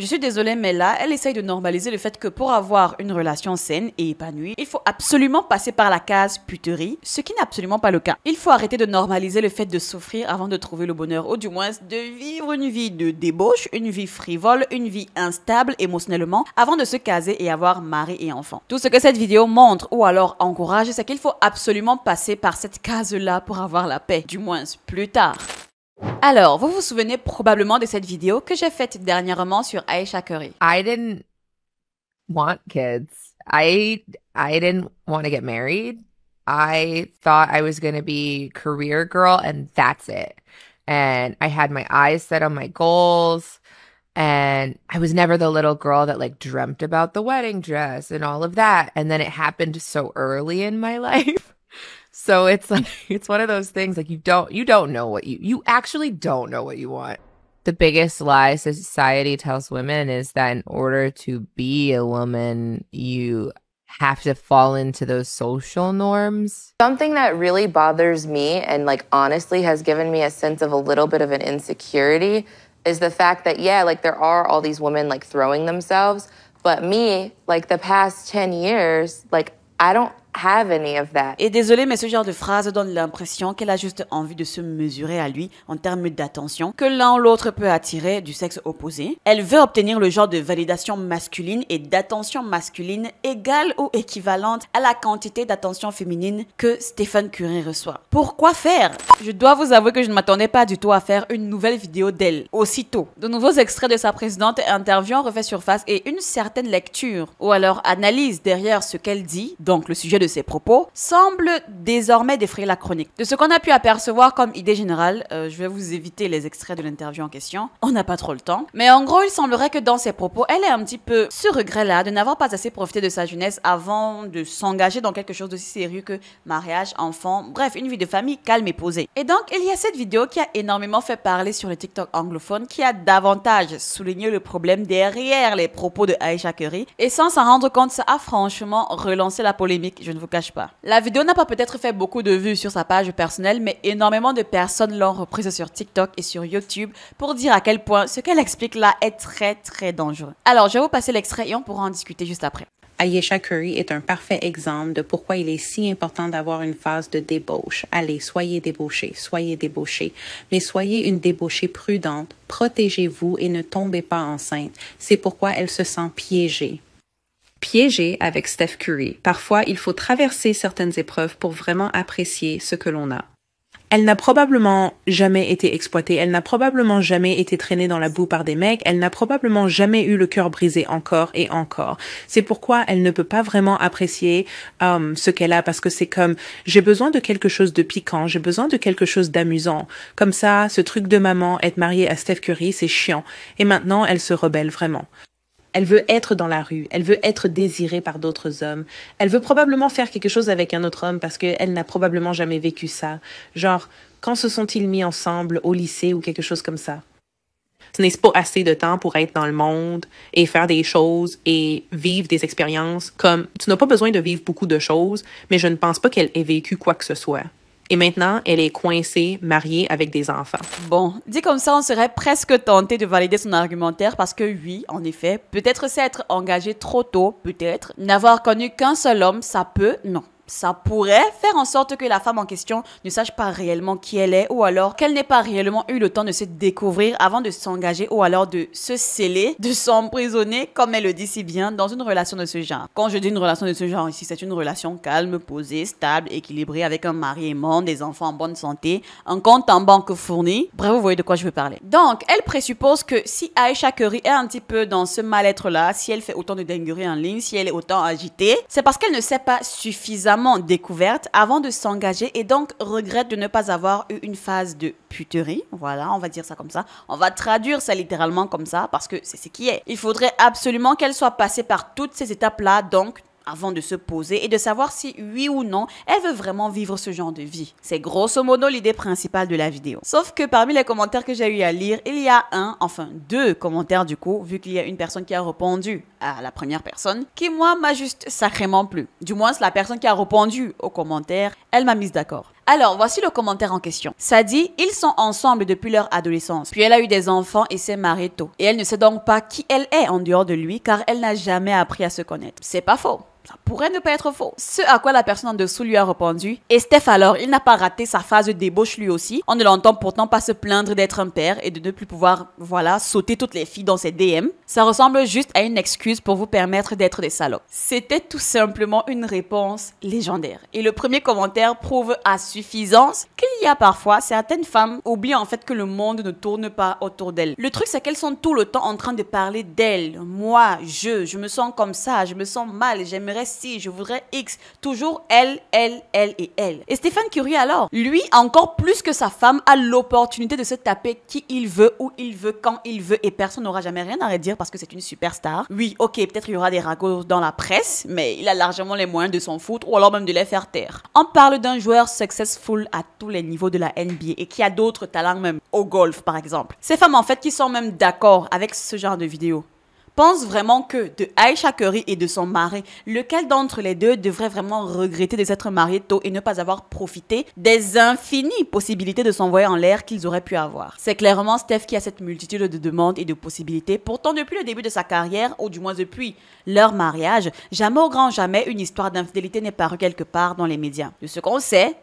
Je suis désolée, mais là, elle essaye de normaliser le fait que pour avoir une relation saine et épanouie, il faut absolument passer par la case puterie, ce qui n'est absolument pas le cas. Il faut arrêter de normaliser le fait de souffrir avant de trouver le bonheur, ou du moins de vivre une vie de débauche, une vie frivole, une vie instable émotionnellement, avant de se caser et avoir mari et enfant. Tout ce que cette vidéo montre ou alors encourage, c'est qu'il faut absolument passer par cette case-là pour avoir la paix, du moins plus tard. Alors, vous vous souvenez probablement de cette vidéo que j'ai faite dernièrement sur Ayesha Curry. I didn't want kids. I didn't want to get married. I thought I was going to be career girl and that's it. And I had my eyes set on my goals. And I was never the little girl that like dreamt about the wedding dress and all of that. And then it happened so early in my life. So it's like, it's one of those things like you don't know what you actually don't know what you want. The biggest lie society tells women is that in order to be a woman, you have to fall into those social norms. Something that really bothers me and like honestly has given me a sense of a little bit of an insecurity is the fact that, yeah, like there are all these women like throwing themselves, but me, like the past 10 years, like I don't have any of that. Et désolé, mais ce genre de phrase donne l'impression qu'elle a juste envie de se mesurer à lui en termes d'attention que l'un ou l'autre peut attirer du sexe opposé. Elle veut obtenir le genre de validation masculine et d'attention masculine égale ou équivalente à la quantité d'attention féminine que Stephen Curry reçoit. Pourquoi faire? Je dois vous avouer que je ne m'attendais pas du tout à faire une nouvelle vidéo d'elle aussitôt. De nouveaux extraits de sa précédente interview ont refait surface et une certaine lecture ou alors analyse derrière ce qu'elle dit, donc le sujet de ses propos, semble désormais défrayer la chronique. De ce qu'on a pu apercevoir comme idée générale, je vais vous éviter les extraits de l'interview en question, on n'a pas trop le temps, mais en gros il semblerait que dans ses propos, elle est un petit peu ce regret-là de n'avoir pas assez profité de sa jeunesse avant de s'engager dans quelque chose d'aussi sérieux que mariage, enfant, bref, une vie de famille calme et posée. Et donc il y a cette vidéo qui a énormément fait parler sur le TikTok anglophone, qui a davantage souligné le problème derrière les propos de Ayesha Curry, et sans s'en rendre compte, ça a franchement relancé la polémique, je ne vous cache pas. La vidéo n'a pas peut-être fait beaucoup de vues sur sa page personnelle, mais énormément de personnes l'ont reprise sur TikTok et sur YouTube pour dire à quel point ce qu'elle explique là est très dangereux. Alors, je vais vous passer l'extrait et on pourra en discuter juste après. Ayesha Curry est un parfait exemple de pourquoi il est si important d'avoir une phase de débauche. Allez, soyez débauchés, mais soyez une débauchée prudente, protégez-vous et ne tombez pas enceinte. C'est pourquoi elle se sent piégée. Piégée avec Steph Curry. Parfois, il faut traverser certaines épreuves pour vraiment apprécier ce que l'on a. Elle n'a probablement jamais été exploitée, elle n'a probablement jamais été traînée dans la boue par des mecs, elle n'a probablement jamais eu le cœur brisé encore et encore. C'est pourquoi elle ne peut pas vraiment apprécier ce qu'elle a, parce que c'est comme, j'ai besoin de quelque chose de piquant, j'ai besoin de quelque chose d'amusant. Comme ça, ce truc de maman, être mariée à Steph Curry, c'est chiant. Et maintenant, elle se rebelle vraiment. Elle veut être dans la rue, elle veut être désirée par d'autres hommes. Elle veut probablement faire quelque chose avec un autre homme parce qu'elle n'a probablement jamais vécu ça. Genre, quand se sont-ils mis ensemble au lycée ou quelque chose comme ça? Ce n'est pas assez de temps pour être dans le monde et faire des choses et vivre des expériences comme... Tu n'as pas besoin de vivre beaucoup de choses, mais je ne pense pas qu'elle ait vécu quoi que ce soit. Et maintenant, elle est coincée, mariée avec des enfants. Bon, dit comme ça, on serait presque tenté de valider son argumentaire parce que oui, en effet, peut-être s'être engagé trop tôt, peut-être. N'avoir connu qu'un seul homme, ça peut, non. Ça pourrait faire en sorte que la femme en question ne sache pas réellement qui elle est ou alors qu'elle n'ait pas réellement eu le temps de se découvrir avant de s'engager ou alors de se sceller, de s'emprisonner, comme elle le dit si bien, dans une relation de ce genre. Quand je dis une relation de ce genre ici, c'est une relation calme, posée, stable, équilibrée avec un mari aimant, des enfants en bonne santé, un compte en banque fourni. Bref, vous voyez de quoi je veux parler. Donc, elle présuppose que si Ayesha Curry est un petit peu dans ce mal-être-là, si elle fait autant de dingueries en ligne, si elle est autant agitée, c'est parce qu'elle ne s'est pas suffisamment découverte avant de s'engager et donc regrette de ne pas avoir eu une phase de puterie. Voilà, on va dire ça comme ça. On va traduire ça littéralement comme ça parce que c'est ce qui est. Il faudrait absolument qu'elle soit passée par toutes ces étapes-là, donc avant de se poser et de savoir si oui ou non elle veut vraiment vivre ce genre de vie. C'est grosso modo l'idée principale de la vidéo. Sauf que parmi les commentaires que j'ai eu à lire, il y a deux commentaires du coup, vu qu'il y a une personne qui a répondu à la première personne, qui moi m'a juste sacrément plu. Du moins la personne qui a répondu aux commentaires, elle m'a mise d'accord. Alors, voici le commentaire en question. Ça dit, ils sont ensemble depuis leur adolescence. Puis elle a eu des enfants et s'est mariée tôt. Et elle ne sait donc pas qui elle est en dehors de lui car elle n'a jamais appris à se connaître. C'est pas faux. Ça pourrait ne pas être faux. Ce à quoi la personne en dessous lui a répondu. Et Steph alors, il n'a pas raté sa phase de débauche lui aussi. On ne l'entend pourtant pas se plaindre d'être un père et de ne plus pouvoir, voilà, sauter toutes les filles dans ses DM. Ça ressemble juste à une excuse pour vous permettre d'être des salopes. C'était tout simplement une réponse légendaire. Et le premier commentaire prouve à suffisance qu'il y a parfois certaines femmes oublient en fait que le monde ne tourne pas autour d'elles. Le truc c'est qu'elles sont tout le temps en train de parler d'elles. Moi, je me sens comme ça, je me sens mal, j'aimerais si, je voudrais X. Toujours elle et elle. Et Stephen Curry alors, lui, encore plus que sa femme, a l'opportunité de se taper qui il veut, où il veut, quand il veut. Et personne n'aura jamais rien à redire parce que c'est une superstar. Oui, ok, peut-être il y aura des ragots dans la presse, mais il a largement les moyens de s'en foutre ou alors même de les faire taire. On parle d'un joueur successful à tous les niveaux de la NBA et qui a d'autres talents même, au golf par exemple. Ces femmes en fait qui sont même d'accord avec ce genre de vidéo. Pense vraiment que de Ayesha Curry et de son mari, lequel d'entre les deux devrait vraiment regretter de s'être marié tôt et ne pas avoir profité des infinies possibilités de s'envoyer en l'air qu'ils auraient pu avoir. C'est clairement Steph qui a cette multitude de demandes et de possibilités. Pourtant, depuis le début de sa carrière, ou du moins depuis leur mariage, jamais au grand jamais une histoire d'infidélité n'est parue quelque part dans les médias. De ce qu'on sait,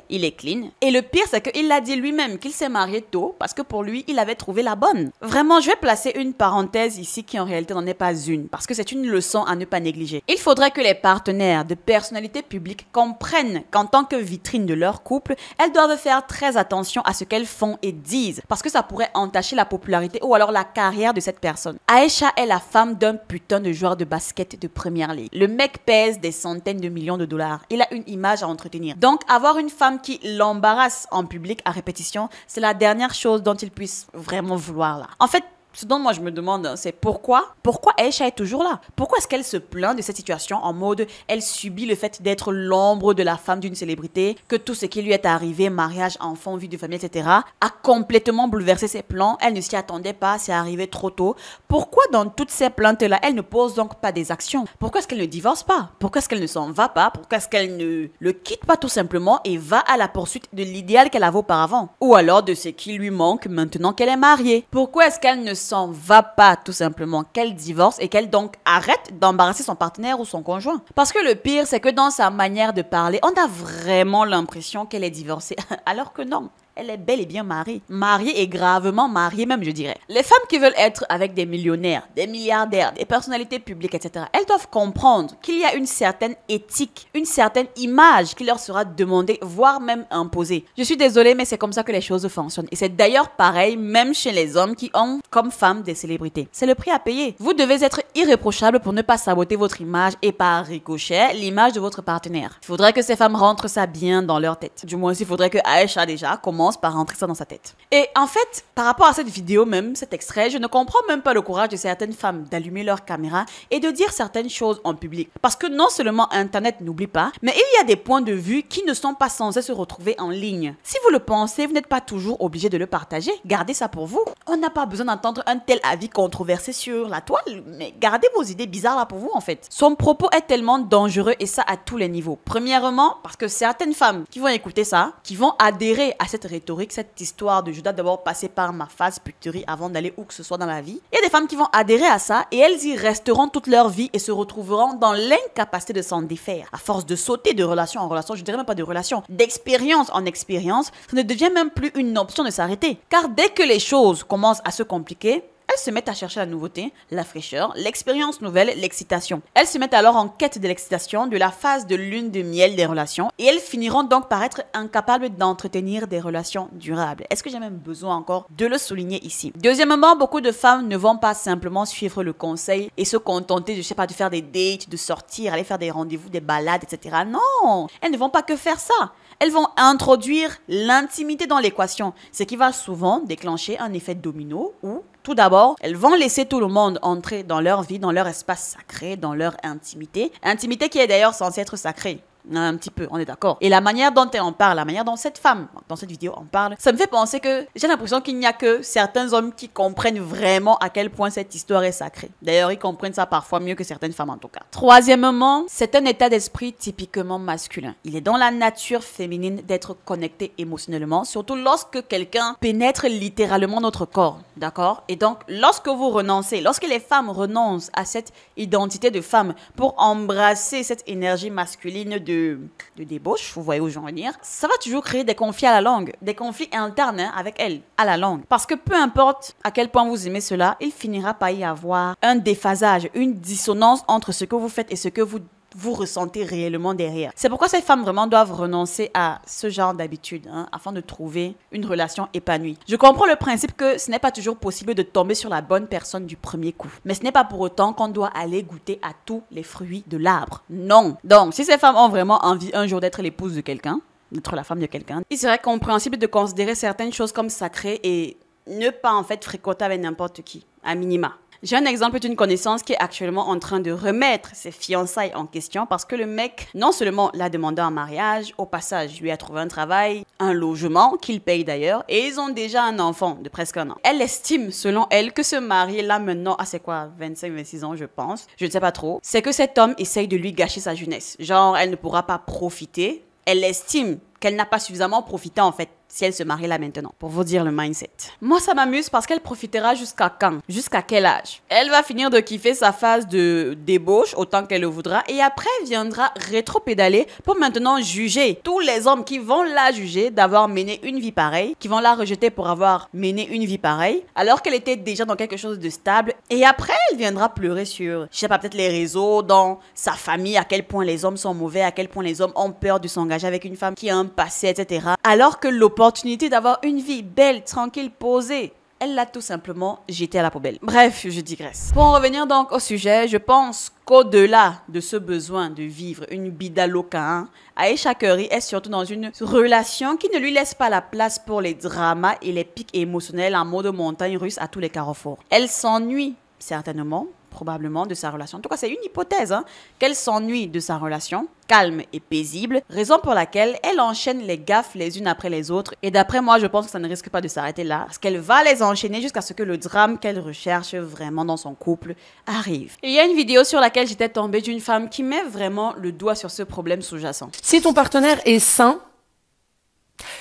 il est clean. Et le pire, c'est qu'il l'a dit lui-même qu'il s'est marié tôt parce que pour lui, il avait trouvé la bonne. Vraiment, je vais placer une parenthèse ici qui en réalité n'en est pas une, parce que c'est une leçon à ne pas négliger. Il faudrait que les partenaires de personnalités publiques comprennent qu'en tant que vitrine de leur couple, elles doivent faire très attention à ce qu'elles font et disent, parce que ça pourrait entacher la popularité ou alors la carrière de cette personne. Ayesha est la femme d'un putain de joueur de basket de première ligue. Le mec pèse des centaines de millions de dollars. Il a une image à entretenir. Donc, avoir une femme qui l'embarrasse en public à répétition, c'est la dernière chose dont il puisse vraiment vouloir là. En fait, ce dont moi je me demande, c'est pourquoi Ayesha est toujours là? Pourquoi est-ce qu'elle se plaint de cette situation en mode elle subit le fait d'être l'ombre de la femme d'une célébrité, que tout ce qui lui est arrivé, mariage, enfant, vie de famille, etc., a complètement bouleversé ses plans, elle ne s'y attendait pas, c'est arrivé trop tôt. Pourquoi dans toutes ces plaintes-là, elle ne pose donc pas des actions? Pourquoi est-ce qu'elle ne divorce pas? Pourquoi est-ce qu'elle ne s'en va pas? Pourquoi est-ce qu'elle ne le quitte pas tout simplement et va à la poursuite de l'idéal qu'elle avait auparavant? Ou alors de ce qui lui manque maintenant qu'elle est mariée? Pourquoi est-ce qu'elle ne s'en va pas tout simplement, qu'elle divorce et qu'elle donc arrête d'embarrasser son partenaire ou son conjoint? Parce que le pire, c'est que dans sa manière de parler, on a vraiment l'impression qu'elle est divorcée, alors que non. Elle est bel et bien mariée. Mariée et gravement mariée même, je dirais. Les femmes qui veulent être avec des millionnaires, des milliardaires, des personnalités publiques, etc., elles doivent comprendre qu'il y a une certaine éthique, une certaine image qui leur sera demandée, voire même imposée. Je suis désolée, mais c'est comme ça que les choses fonctionnent. Et c'est d'ailleurs pareil, même chez les hommes qui ont comme femmes des célébrités. C'est le prix à payer. Vous devez être irréprochable pour ne pas saboter votre image et par ricochet, l'image de votre partenaire. Il faudrait que ces femmes rentrent ça bien dans leur tête. Du moins, il faudrait que Ayesha déjà commence par rentrer ça dans sa tête. Et en fait, par rapport à cette vidéo même, cet extrait, je ne comprends même pas le courage de certaines femmes d'allumer leur caméra et de dire certaines choses en public. Parce que non seulement Internet n'oublie pas, mais il y a des points de vue qui ne sont pas censés se retrouver en ligne. Si vous le pensez, vous n'êtes pas toujours obligé de le partager. Gardez ça pour vous. On n'a pas besoin d'entendre un tel avis controversé sur la toile, mais gardez vos idées bizarres là pour vous en fait. Son propos est tellement dangereux et ça à tous les niveaux. Premièrement, parce que certaines femmes qui vont écouter ça, qui vont adhérer à cette rhétorique, cette histoire de je dois d'abord passer par ma phase puterie avant d'aller où que ce soit dans la vie. Il y a des femmes qui vont adhérer à ça et elles y resteront toute leur vie et se retrouveront dans l'incapacité de s'en défaire. À force de sauter de relation en relation, je dirais même pas de relation, d'expérience en expérience, ça ne devient même plus une option de s'arrêter. Car dès que les choses commencent à se compliquer, elles se mettent à chercher la nouveauté, la fraîcheur, l'expérience nouvelle, l'excitation. Elles se mettent alors en quête de l'excitation, de la phase de lune de miel des relations et elles finiront donc par être incapables d'entretenir des relations durables. Est-ce que j'ai même besoin encore de le souligner ici? Deuxièmement, beaucoup de femmes ne vont pas simplement suivre le conseil et se contenter de, je sais pas, de faire des dates, de sortir, aller faire des rendez-vous, des balades, etc. Non! Elles ne vont pas que faire ça. Elles vont introduire l'intimité dans l'équation, ce qui va souvent déclencher un effet domino où, tout d'abord, elles vont laisser tout le monde entrer dans leur vie, dans leur espace sacré, dans leur intimité. Intimité qui est d'ailleurs censée être sacrée. Un petit peu, on est d'accord. Et la manière dont elle en parle, la manière dont cette femme, dans cette vidéo, en parle, ça me fait penser que j'ai l'impression qu'il n'y a que certains hommes qui comprennent vraiment à quel point cette histoire est sacrée. D'ailleurs, ils comprennent ça parfois mieux que certaines femmes en tout cas. Troisièmement, c'est un état d'esprit typiquement masculin. Il est dans la nature féminine d'être connecté émotionnellement, surtout lorsque quelqu'un pénètre littéralement notre corps, d'accord? Et donc, lorsque vous renoncez, lorsque les femmes renoncent à cette identité de femme pour embrasser cette énergie masculine de débauche, vous voyez où je veux en venir, ça va toujours créer des conflits à la longue, des conflits internes avec elle, à la longue. Parce que peu importe à quel point vous aimez cela, il finira par y avoir un déphasage, une dissonance entre ce que vous faites et ce que vous ressentez réellement derrière. C'est pourquoi ces femmes vraiment doivent renoncer à ce genre d'habitude afin de trouver une relation épanouie. Je comprends le principe que ce n'est pas toujours possible de tomber sur la bonne personne du premier coup. Mais ce n'est pas pour autant qu'on doit aller goûter à tous les fruits de l'arbre. Non. Donc, si ces femmes ont vraiment envie un jour d'être l'épouse de quelqu'un, d'être la femme de quelqu'un, il serait compréhensible de considérer certaines choses comme sacrées et ne pas en fait fréquenter avec n'importe qui, à minima. J'ai un exemple d'une connaissance qui est actuellement en train de remettre ses fiançailles en question parce que le mec, non seulement l'a demandé en mariage, au passage, lui a trouvé un travail, un logement, qu'il paye d'ailleurs, et ils ont déjà un enfant de presque 1 an. Elle estime, selon elle, que se marier là maintenant, c'est quoi, 25-26 ans je pense, je ne sais pas trop, c'est que cet homme essaye de lui gâcher sa jeunesse. Genre, elle ne pourra pas profiter, elle estime qu'elle n'a pas suffisamment profité en fait si elle se marie là maintenant, pour vous dire le mindset. Moi, ça m'amuse parce qu'elle profitera jusqu'à quand? Jusqu'à quel âge? Elle va finir de kiffer sa phase de débauche autant qu'elle le voudra et après viendra rétro-pédaler pour maintenant juger tous les hommes qui vont la juger d'avoir mené une vie pareille, qui vont la rejeter pour avoir mené une vie pareille, alors qu'elle était déjà dans quelque chose de stable. Et après, elle viendra pleurer sur, je sais pas, peut-être les réseaux, dans sa famille, à quel point les hommes sont mauvais, à quel point les hommes ont peur de s'engager avec une femme qui a un passé, etc. Alors que l'opportunité d'avoir une vie belle, tranquille, posée, elle l'a tout simplement jetée à la poubelle. Bref, je digresse. Pour en revenir donc au sujet, je pense qu'au-delà de ce besoin de vivre une vida loca, Aïcha Curry est surtout dans une relation qui ne lui laisse pas la place pour les dramas et les pics émotionnels en mode montagne russe à tous les carrefours. Elle s'ennuie certainement, probablement, de sa relation. En tout cas, c'est une hypothèse, qu'elle s'ennuie de sa relation, calme et paisible, raison pour laquelle elle enchaîne les gaffes les unes après les autres. Et d'après moi, je pense que ça ne risque pas de s'arrêter là, parce qu'elle va les enchaîner jusqu'à ce que le drame qu'elle recherche vraiment dans son couple arrive. Il y a une vidéo sur laquelle j'étais tombée d'une femme qui met vraiment le doigt sur ce problème sous-jacent. Si ton partenaire est sain,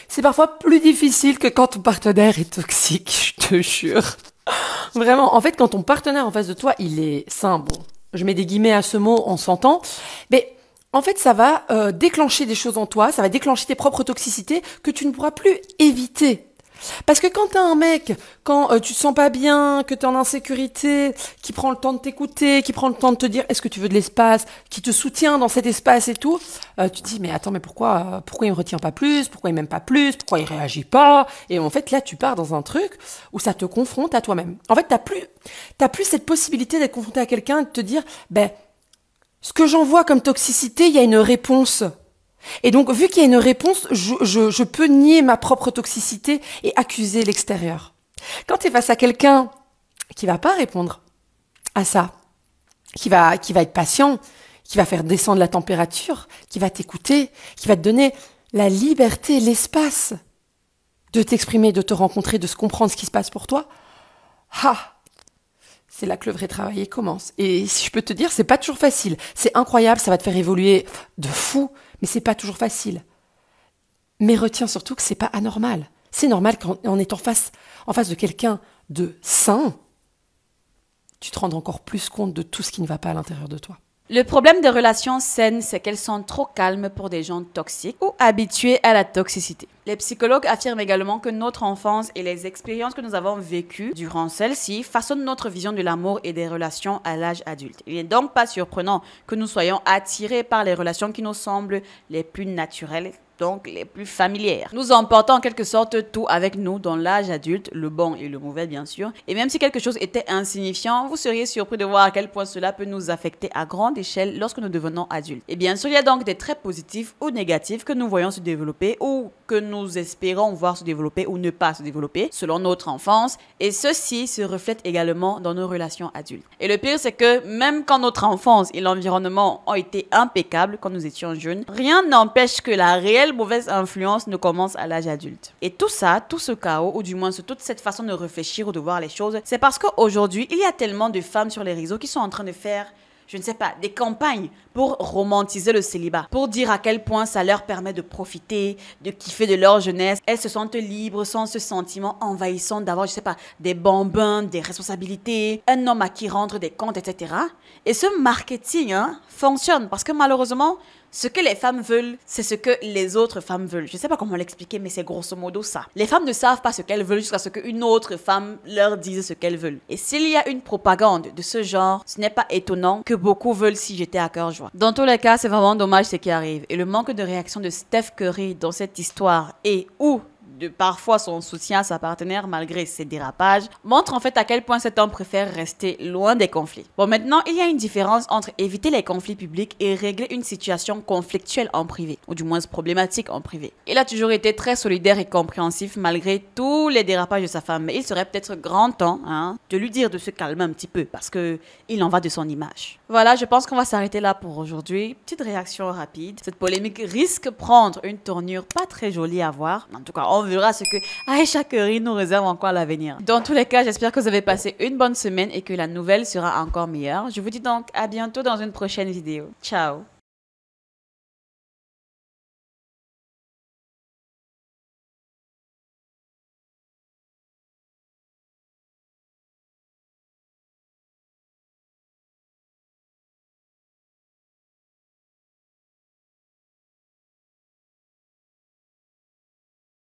c'est parfois plus difficile que quand ton partenaire est toxique, je te jure. Vraiment, en fait, quand ton partenaire en face de toi, il est sain, bon, je mets des guillemets à ce mot, on s'entend, mais en fait, ça va déclencher des choses en toi, ça va déclencher tes propres toxicités que tu ne pourras plus éviter. Parce que quand t'as un mec, quand tu te sens pas bien, que t'es en insécurité, qui prend le temps de t'écouter, qui prend le temps de te dire est-ce que tu veux de l'espace, qui te soutient dans cet espace et tout, tu te dis mais attends, mais pourquoi il me retient pas plus, pourquoi il m'aime pas plus, pourquoi il réagit pas? Et en fait là tu pars dans un truc où ça te confronte à toi-même. En fait t'as plus cette possibilité d'être confronté à quelqu'un et de te dire ce que j'envoie comme toxicité, il y a une réponse. Et donc, vu qu'il y a une réponse, je peux nier ma propre toxicité et accuser l'extérieur. Quand tu es face à quelqu'un qui va pas répondre à ça, qui va être patient, qui va faire descendre la température, qui va t'écouter, qui va te donner la liberté, l'espace de t'exprimer, de te rencontrer, de se comprendre ce qui se passe pour toi, c'est là que le vrai travail commence. Et si je peux te dire, c'est pas toujours facile. C'est incroyable, ça va te faire évoluer de fou, mais c'est pas toujours facile. Mais retiens surtout que c'est pas anormal. C'est normal qu'en étant en face de quelqu'un de sain, tu te rendes encore plus compte de tout ce qui ne va pas à l'intérieur de toi. Le problème des relations saines, c'est qu'elles sont trop calmes pour des gens toxiques ou habitués à la toxicité. Les psychologues affirment également que notre enfance et les expériences que nous avons vécues durant celle-ci façonnent notre vision de l'amour et des relations à l'âge adulte. Il n'est donc pas surprenant que nous soyons attirés par les relations qui nous semblent les plus naturelles, donc les plus familières. Nous emportons en quelque sorte tout avec nous dans l'âge adulte, le bon et le mauvais bien sûr. Et même si quelque chose était insignifiant, vous seriez surpris de voir à quel point cela peut nous affecter à grande échelle lorsque nous devenons adultes. Et bien sûr, il y a donc des traits positifs ou négatifs que nous voyons se développer ou que nous espérons voir se développer ou ne pas se développer selon notre enfance. Et ceci se reflète également dans nos relations adultes. Et le pire, c'est que même quand notre enfance et l'environnement ont été impeccables quand nous étions jeunes, rien n'empêche que la réelle mauvaise influence ne commence à l'âge adulte. Et tout ça, tout ce chaos, ou du moins toute cette façon de réfléchir ou de voir les choses, c'est parce qu'aujourd'hui, il y a tellement de femmes sur les réseaux qui sont en train de faire, je ne sais pas, des campagnes pour romantiser le célibat, pour dire à quel point ça leur permet de profiter, de kiffer de leur jeunesse. Elles se sentent libres sans ce sentiment envahissant d'avoir, je sais pas, des bambins, des responsabilités, un homme à qui rendre des comptes, etc. Et ce marketing fonctionne parce que malheureusement, ce que les femmes veulent, c'est ce que les autres femmes veulent. Je ne sais pas comment l'expliquer, mais c'est grosso modo ça. Les femmes ne savent pas ce qu'elles veulent jusqu'à ce qu'une autre femme leur dise ce qu'elles veulent. Et s'il y a une propagande de ce genre, ce n'est pas étonnant que beaucoup veulent s'y jeter à cœur joie. Dans tous les cas, c'est vraiment dommage ce qui arrive. Et le manque de réaction de Steph Curry dans cette histoire et où de parfois son soutien à sa partenaire malgré ses dérapages, montre en fait à quel point cet homme préfère rester loin des conflits. Bon, maintenant, il y a une différence entre éviter les conflits publics et régler une situation conflictuelle en privé, ou du moins problématique en privé. Il a toujours été très solidaire et compréhensif malgré tous les dérapages de sa femme, mais il serait peut-être grand temps de lui dire de se calmer un petit peu parce que il en va de son image. Voilà, je pense qu'on va s'arrêter là pour aujourd'hui. Petite réaction rapide. Cette polémique risque de prendre une tournure pas très jolie à voir. En tout cas, on verra ce que Ayesha Curry nous réserve encore à l'avenir. Dans tous les cas, j'espère que vous avez passé une bonne semaine et que la nouvelle sera encore meilleure. Je vous dis donc à bientôt dans une prochaine vidéo. Ciao!